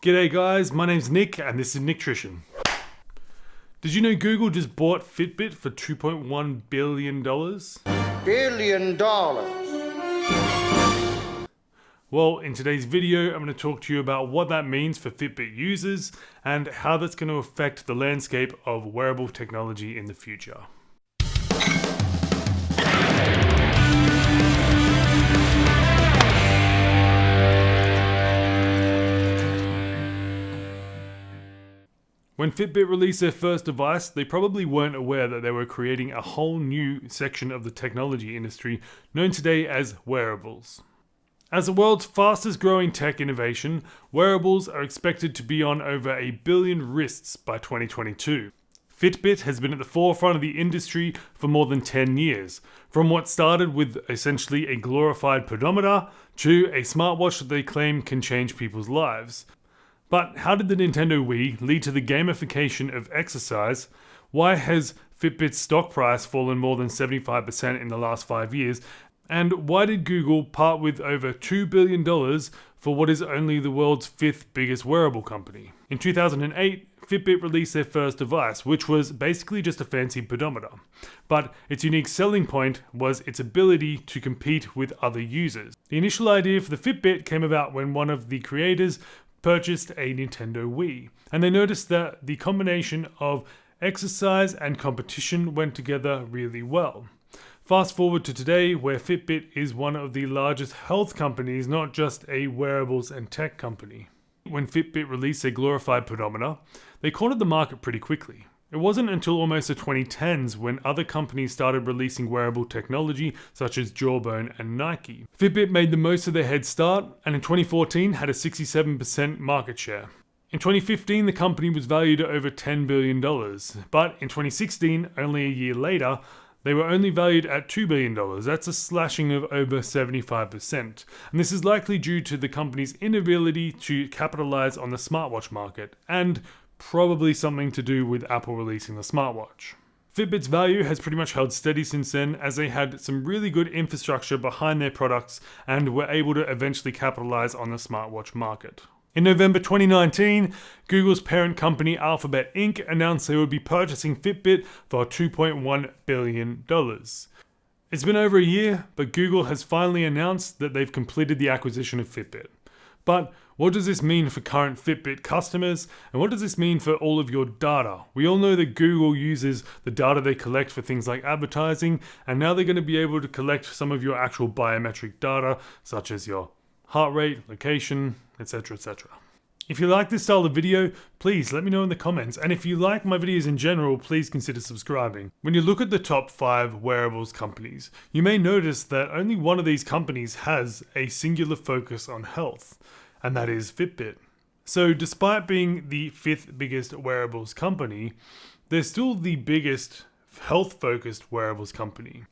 G'day guys, my name's Nick and this is Nicktrition. Did you know Google just bought Fitbit for $2.1 billion? $1 billion. Well, in today's video, I'm going to talk to you about what that means for Fitbit users and how that's going to affect the landscape of wearable technology in the future. When Fitbit released their first device, they probably weren't aware that they were creating a whole new section of the technology industry known today as wearables. As the world's fastest growing tech innovation, wearables are expected to be on over 1 billion wrists by 2022. Fitbit has been at the forefront of the industry for more than 10 years, from what started with essentially a glorified pedometer to a smartwatch that they claim can change people's lives. But how did the Nintendo Wii lead to the gamification of exercise? Why has Fitbit's stock price fallen more than 75% in the last 5 years? And why did Google part with over $2 billion for what is only the world's 5th biggest wearable company? In 2008, Fitbit released their first device, which was basically just a fancy pedometer. But its unique selling point was its ability to compete with other users. The initial idea for the Fitbit came about when one of the creators purchased a Nintendo Wii, and they noticed that the combination of exercise and competition went together really well. Fast forward to today, where Fitbit is one of the largest health companies, not just a wearables and tech company. When Fitbit released a glorified pedometer, they cornered the market pretty quickly. It wasn't until almost the 2010s when other companies started releasing wearable technology such as Jawbone and Nike. Fitbit made the most of their head start and in 2014 had a 67% market share. In 2015 the company was valued at over $10 billion, but in 2016, only a year later, they were only valued at $2 billion. That's a slashing of over 75%. And this is likely due to the company's inability to capitalize on the smartwatch market and probably something to do with Apple releasing the smartwatch. Fitbit's value has pretty much held steady since then, as they had some really good infrastructure behind their products and were able to eventually capitalize on the smartwatch market. In November 2019, Google's parent company Alphabet Inc. announced they would be purchasing Fitbit for $2.1 billion. It's been over a year, but Google has finally announced that they've completed the acquisition of Fitbit. But what does this mean for current Fitbit customers? And what does this mean for all of your data? We all know that Google uses the data they collect for things like advertising, and now they're going to be able to collect some of your actual biometric data, such as your heart rate, location, etc., etc. If you like this style of video, please let me know in the comments. And if you like my videos in general, please consider subscribing. When you look at the top 5 wearables companies, you may notice that only one of these companies has a singular focus on health, and that is Fitbit. So despite being the 5th biggest wearables company, they're still the biggest health-focused wearables company.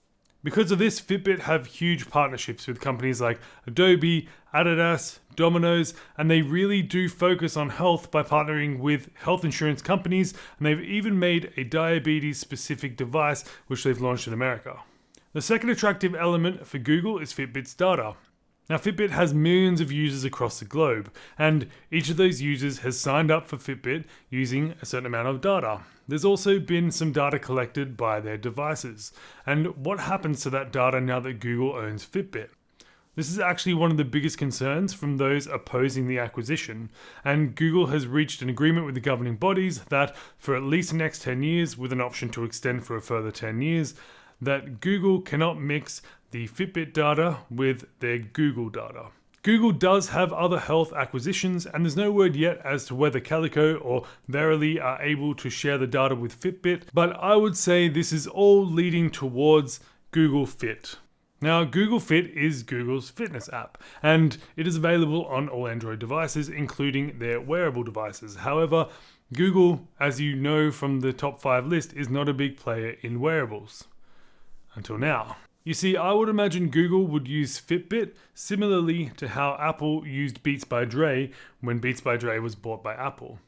Because of this, Fitbit have huge partnerships with companies like Adobe, Adidas, Domino's, and they really do focus on health by partnering with health insurance companies, and they've even made a diabetes-specific device which they've launched in America. The second attractive element for Google is Fitbit's data. Now, Fitbit has millions of users across the globe, and each of those users has signed up for Fitbit using a certain amount of data. There's also been some data collected by their devices. And what happens to that data now that Google owns Fitbit? This is actually one of the biggest concerns from those opposing the acquisition, and Google has reached an agreement with the governing bodies that for at least the next 10 years, with an option to extend for a further 10 years, that Google cannot mix the Fitbit data with their Google data. Google does have other health acquisitions, and there's no word yet as to whether Calico or Verily are able to share the data with Fitbit, but I would say this is all leading towards Google Fit. Now, Google Fit is Google's fitness app, and it is available on all Android devices, including their wearable devices. However, Google, as you know from the top 5 list, is not a big player in wearables. Until now. You see, I would imagine Google would use Fitbit similarly to how Apple used Beats by Dre when Beats by Dre was bought by Apple.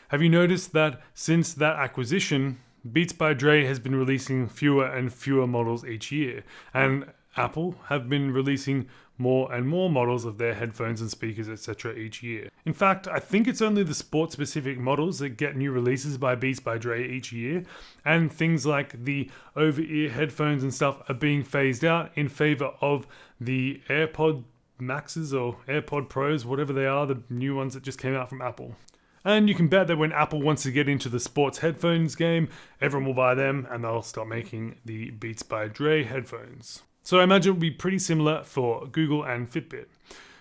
Have you noticed that since that acquisition, Beats by Dre has been releasing fewer and fewer models each year, and Apple have been releasing more and more models of their headphones and speakers, etc. each year. In fact, I think it's only the sport-specific models that get new releases by Beats by Dre each year, and things like the over-ear headphones and stuff are being phased out in favor of the AirPod Maxes or AirPod Pros, whatever they are, the new ones that just came out from Apple. And you can bet that when Apple wants to get into the sports headphones game, everyone will buy them and they'll start making the Beats by Dre headphones. So I imagine it will be pretty similar for Google and Fitbit.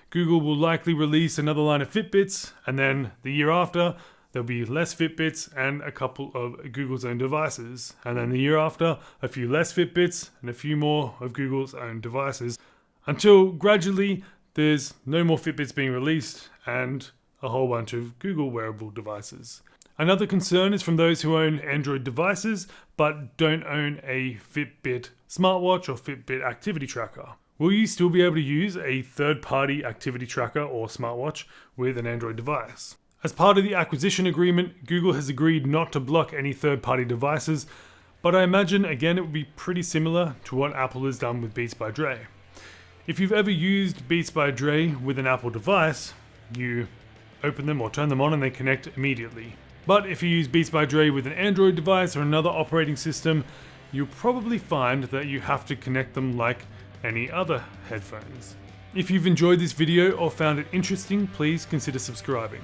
Google will likely release another line of Fitbits, and then the year after, there'll be less Fitbits and a couple of Google's own devices. And then the year after, a few less Fitbits and a few more of Google's own devices. Until gradually, there's no more Fitbits being released and a whole bunch of Google wearable devices. Another concern is from those who own Android devices but don't own a Fitbit smartwatch or Fitbit activity tracker. Will you still be able to use a third-party activity tracker or smartwatch with an Android device? As part of the acquisition agreement, Google has agreed not to block any third-party devices, but I imagine again it would be pretty similar to what Apple has done with Beats by Dre. If you've ever used Beats by Dre with an Apple device, you open them or turn them on and they connect immediately. But if you use Beats by Dre with an Android device or another operating system, you'll probably find that you have to connect them like any other headphones. If you've enjoyed this video or found it interesting, please consider subscribing.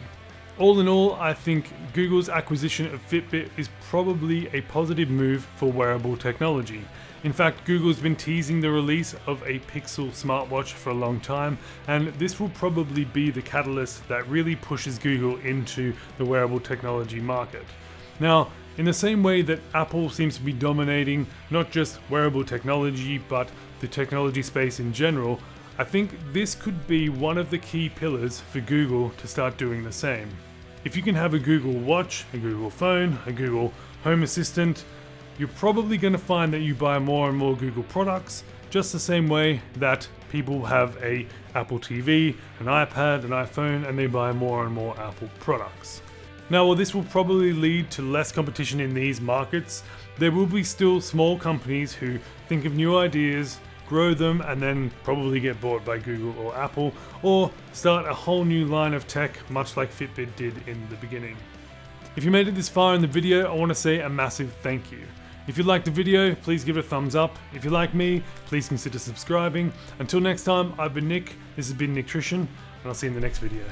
All in all, I think Google's acquisition of Fitbit is probably a positive move for wearable technology. In fact, Google's been teasing the release of a Pixel smartwatch for a long time, and this will probably be the catalyst that really pushes Google into the wearable technology market. Now, in the same way that Apple seems to be dominating not just wearable technology, but the technology space in general, I think this could be one of the key pillars for Google to start doing the same. If you can have a Google Watch, a Google Phone, a Google Home Assistant, you're probably going to find that you buy more and more Google products, just the same way that people have a Apple TV, an iPad, an iPhone, and they buy more and more Apple products. Now, while this will probably lead to less competition in these markets, there will be still small companies who think of new ideas, grow them, and then probably get bought by Google or Apple, or start a whole new line of tech, much like Fitbit did in the beginning. If you made it this far in the video, I want to say a massive thank you. If you liked the video, please give it a thumbs up. If you like me, please consider subscribing. Until next time, I've been Nick, this has been Nicktrition, and I'll see you in the next video.